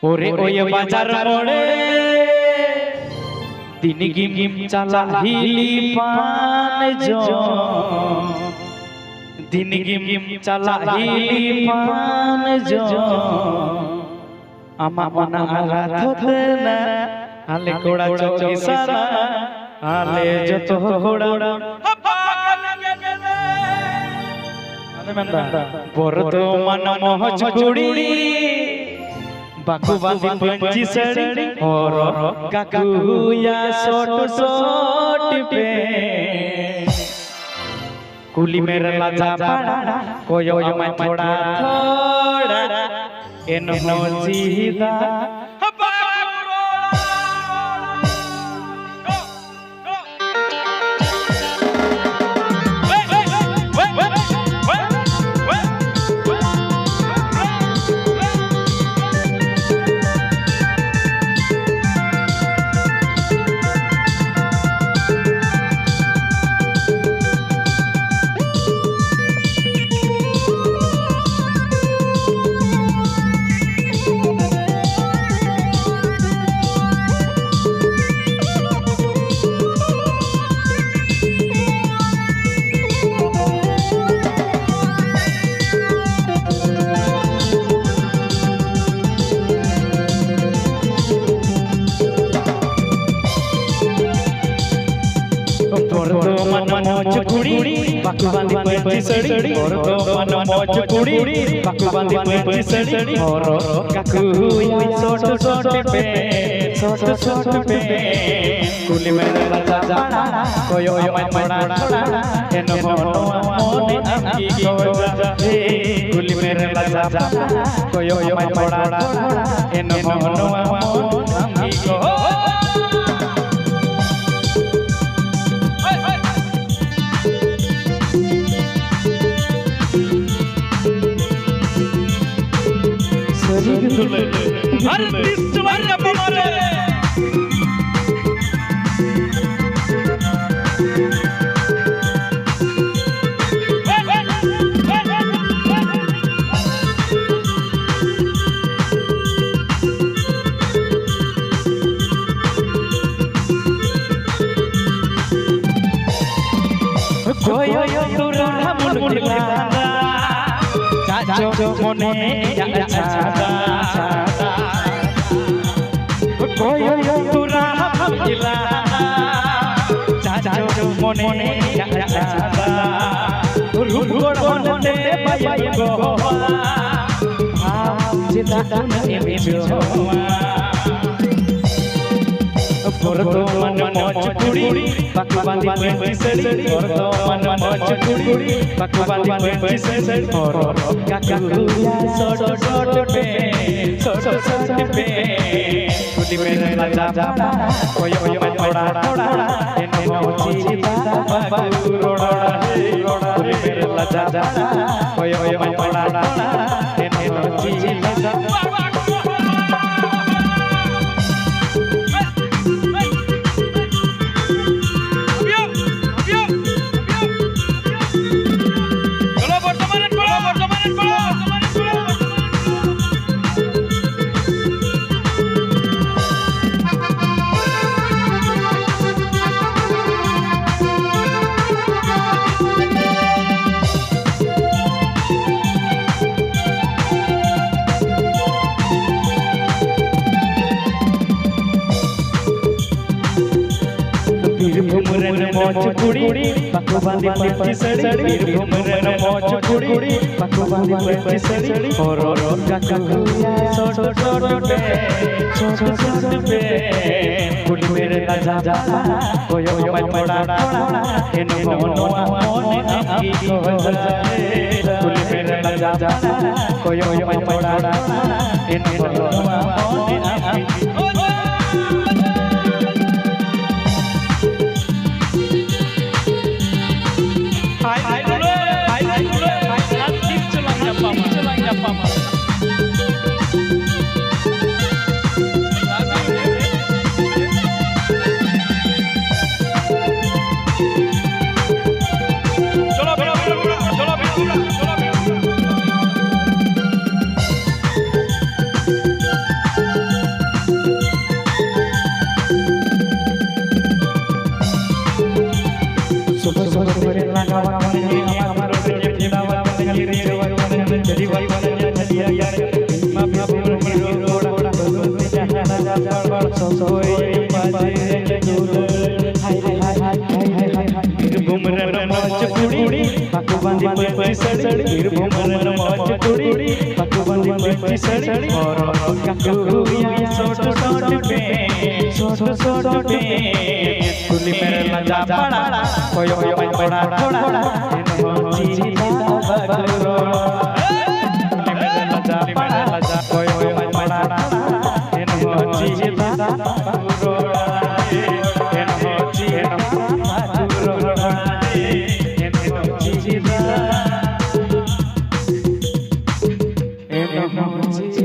ওরে ওই বাজার মোড়ে দিন গিম চালা হিলি পান জো দিন গিম চালা হিলি পান জো আমা মনা আরাধত না আলে কোড়া চৌকি সারা আলে যত ঘোড়া বর্তমান মহজ কুড়ি বাকুবাদি पंची सड़ी और काकुया सोट सोट पे कुली मेरे लाजा पड़ा कोयो मैं थोड़ा थोड़ा एनो जीदा मोच कुड़ी बाकुबादी पंची सड़ी और मन मोच कुड़ी बाकुबादी पंची सड़ी और काकुया सोट सोट पे कुली मेरे लाजा जाना कोयो मैं थोड़ा थोड़ा एनो मोने अमकी कोजा कुली मेरे लाजा जाना कोयो मैं थोड़ा थोड़ा एनो मोने अमकी को Artis warna pemare koyo turah mun kilanda caco mone ya cada koyo turah ilana caco mone ya cada rugor honte bayi gowa cinta ini jowa বর্তমান মজ কুড়ি বাকুবাদি पंची सड़ी বর্তমান মজ কুড়ি বাকুবাদি पंची सड़ी और काकुया सोट सोट पे कुली मेरे लाजा जाना कोयो मैं थोड़ा थोड़ा एनो जीदा बाबू रोड़ा कुली मेरे लाजा जाना कोयो मैं थोड़ा थोड़ा एनो जीदा मोच कुड़ी बाकुबादी पंची सड़ी भुमरन मोच कुड़ी बाकुबादी पंची सड़ी और काकुया सोट सोट पे कुली मेरे लाजा जाना कोयो मैं थोड़ा थोड़ा एनो मोने अमकी कोजा कुली मेरे लाजा जाना कोयो मैं थोड़ा थोड़ा एनो मोने अमकी चंद चली वाली चलिया यार मां बाबू हीरो रोड़ा बोलते जहां राजा बड़ सोए बाजे दूर हाय हाय हाय हाय फिर घुमरन मौज कुड़ी पाकू बांधी पे सड़ी फिर घुमरन मौज कुड़ी पाकू बांधी पे सड़ी और काकू या सोट पे सोट पे कुली मेरे लजा पड़ा कोयो मैं बड़ा थोड़ा इन चीज़ बगरो कुली मेरे लजा कोयो मैं बड़ा इन चीज़ बगरो इन चीज़ बगरो इन चीज़